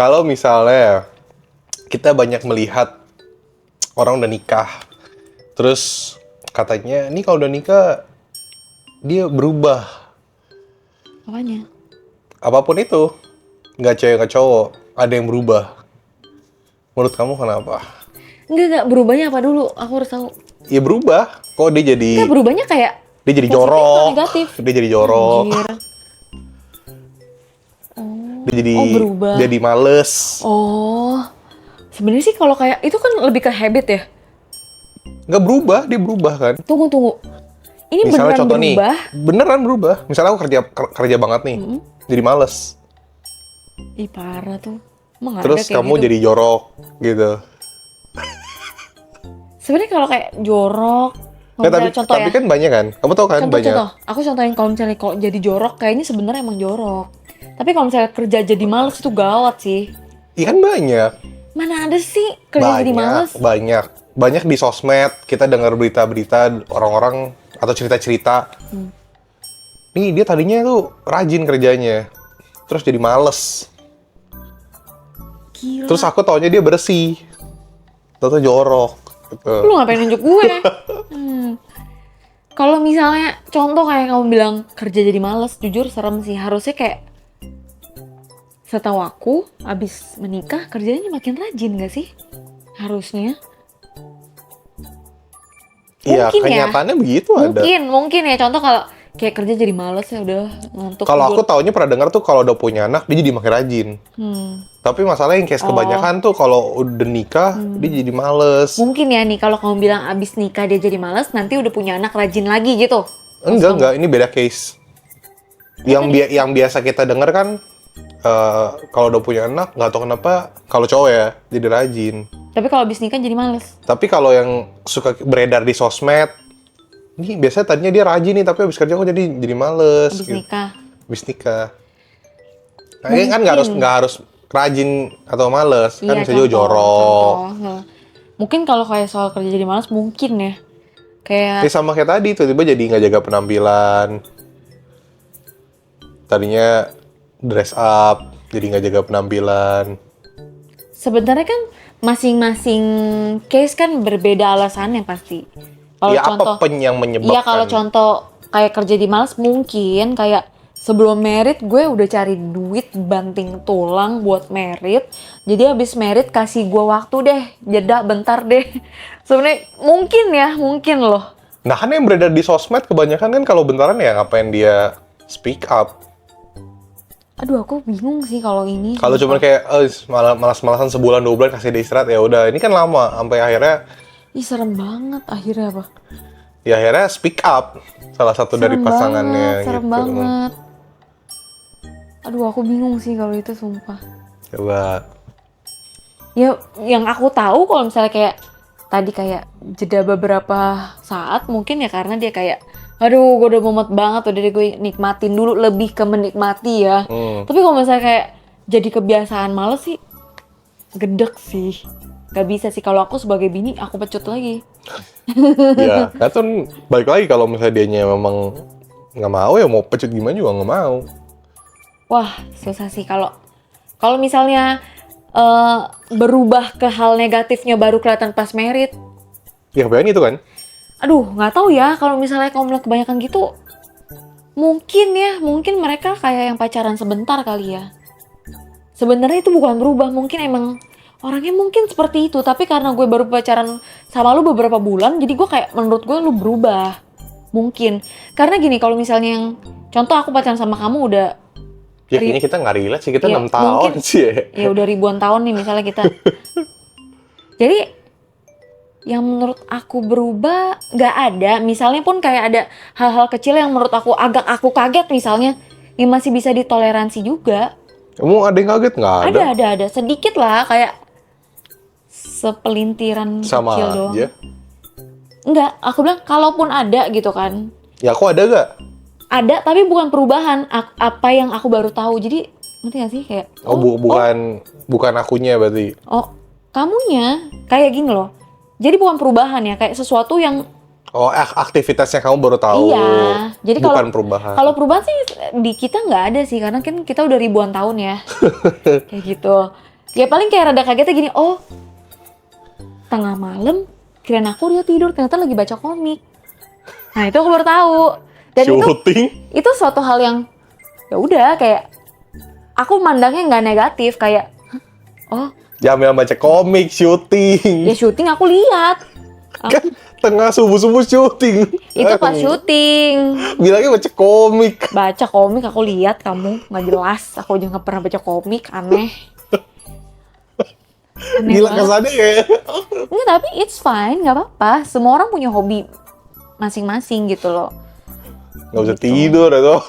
Kalau misalnya kita banyak melihat orang udah nikah, terus katanya, ini kalau udah nikah dia berubah, Apanya? apapun itu, nggak cewek nggak cowok, ada yang berubah. Menurut kamu kenapa? Enggak, berubahnya apa dulu? Aku harus tahu. Ya berubah, kok dia Enggak, jadi berubahnya kayak positif atau jorok, negatif? dia jadi jorok, Anjir. dia jadi Oh, berubah. jadi males. Oh, sebenarnya sih kalau kayak itu kan lebih ke habit ya. Nggak berubah, dia berubah kan. Tunggu. Ini Misalnya beneran contoh berubah? nih, beneran berubah. Misalnya aku kerja banget nih, jadi males. Ih, parah tuh. Emang nggak Terus ada kayak kamu gitu? jadi jorok gitu. Sebenarnya kalau kayak jorok, kalau Tapi misalnya contoh tapi ya. kan banyak kan. Kamu tahu kan banyak. Contoh. Aku contohin kalau misalnya kalau jadi jorok, kayaknya sebenarnya emang jorok. Tapi kalau misalnya kerja jadi males itu gawat sih. Iya kan banyak. Mana ada sih kerja jadi males? Banyak di sosmed kita dengar berita-berita orang-orang atau cerita-cerita. Nih dia tadinya tuh rajin kerjanya, terus jadi males. Gila. Terus aku taunya dia bersih, ternyata jorok. Gitu. Lu ngapain nunjuk gue? Kalau misalnya contoh kayak kamu bilang kerja jadi males, jujur serem sih. Harusnya kayak setahu aku abis menikah kerjanya makin rajin gak sih? Harusnya. Iya, Mungkin ya. kenyataannya begitu ada. Mungkin ya. Contoh kalau kayak kerja jadi males ya udah ngantuk. Kalau aku tidur. taunya pernah dengar tuh kalau udah punya anak dia jadi makin rajin. Tapi masalah yang case kebanyakan tuh kalau udah nikah dia jadi males. Mungkin ya nih kalau kamu bilang abis nikah dia jadi males, nanti udah punya anak rajin lagi gitu. Enggak, ini beda case. Yang biasa kita dengar kan kalau udah punya anak nggak tahu kenapa kalau cowok ya jadi rajin. Tapi kalau abis nikah jadi males. Tapi kalau yang suka beredar di sosmed, ini biasanya tadinya dia rajin nih tapi habis kerja kok jadi males. Abis gitu. nikah. Habis nikah. Nah, ini kan nggak harus rajin atau males, kan Iya, bisa juga jorok. contoh. Mungkin kalau kayak soal kerja jadi males mungkin ya. Kayak Sama kayak tadi, tiba-tiba jadi nggak jaga penampilan. Tadinya dress up, jadi nggak jaga penampilan. sebenarnya kan masing-masing case kan berbeda alasannya pasti. Kalau Ya contoh apa yang menyebabkan? Iya, kalau contoh kayak kerja di males mungkin kayak sebelum merit gue udah cari duit banting tulang buat merit. Jadi habis merit kasih gue waktu deh, jeda bentar deh. Sebenarnya mungkin loh. Nah kan yang beredar di sosmed kebanyakan kan kalau bentaran ya ngapain dia speak up. Aduh, aku bingung sih kalau ini. Kalau cuma kayak malas-malasan sebulan 2 bulan kasih dia istirahat ya udah. Ini kan lama sampai akhirnya Ih, serem banget akhirnya apa? ya akhirnya speak up salah satu dari pasangannya Serem gitu. banget. Aduh, aku bingung sih kalau itu sumpah. Coba. Ya, yang aku tahu kalau misalnya kayak tadi kayak jeda beberapa saat mungkin ya karena dia kayak aduh gue udah mumet banget udah deh gue nikmatin dulu, lebih ke menikmati ya. Tapi kalau misalnya kayak jadi kebiasaan males sih gedek sih. Gak bisa sih, kalau aku sebagai bini aku pecut lagi. Ya, kan balik lagi kalau misalnya dianya memang nggak mau ya mau pecut gimana juga nggak mau. Wah, susah sih kalau misalnya berubah ke hal negatifnya baru kelihatan pas merit. Ya kebanyakan itu kan. Aduh, nggak tahu ya kalau misalnya kamu melihat kebanyakan gitu. Mungkin mereka kayak yang pacaran sebentar kali ya. Sebenarnya itu bukan berubah, mungkin emang orangnya mungkin seperti itu, tapi karena gue baru pacaran sama lu beberapa bulan, jadi gue kayak menurut gue lu berubah. Mungkin. Karena gini, kalau misalnya yang contoh aku pacaran sama kamu udah Ya kayaknya kita nggak relate sih, kita Iya, 6 tahun mungkin. sih ya. ya udah ribuan tahun nih misalnya kita. Jadi yang menurut aku berubah nggak ada. Misalnya pun kayak ada hal-hal kecil yang menurut aku agak aku kaget misalnya, yang masih bisa ditoleransi juga. Kamu ada yang kaget nggak ada? Ada. Sedikit lah, kayak sepelintiran Sama kecil doang. aja. Enggak, aku bilang kalaupun ada gitu kan. Ya aku ada gak? Ada, tapi bukan perubahan. Apa yang aku baru tahu. Jadi, ngerti gak sih? Kayak, Bukan akunya berarti. oh, kamunya. Kayak gini loh. Jadi bukan perubahan ya. Kayak sesuatu yang, Oh, aktivitasnya kamu baru tahu. iya. Jadi bukan perubahan. Kalau perubahan sih di kita nggak ada sih. Karena kan kita udah ribuan tahun ya. Kayak gitu. Ya paling kayak rada kagetnya gini, oh tengah malam kirain aku dia tidur, ternyata lagi baca komik. Nah itu aku baru tahu. Dan Syuting? itu suatu hal yang ya udah kayak aku mandangnya nggak negatif, kayak oh Jamil baca komik, syuting. ya syuting aku lihat. Kan tengah subuh-subuh syuting. Itu pas syuting. Bilangnya baca komik. Baca komik aku lihat, kamu nggak jelas. Aku juga nggak pernah baca komik, aneh. Aneh Gila banget. kesannya kayak. Enggak, tapi it's fine, nggak apa-apa. Semua orang punya hobi masing-masing gitu loh. Nggak bisa tidur atau.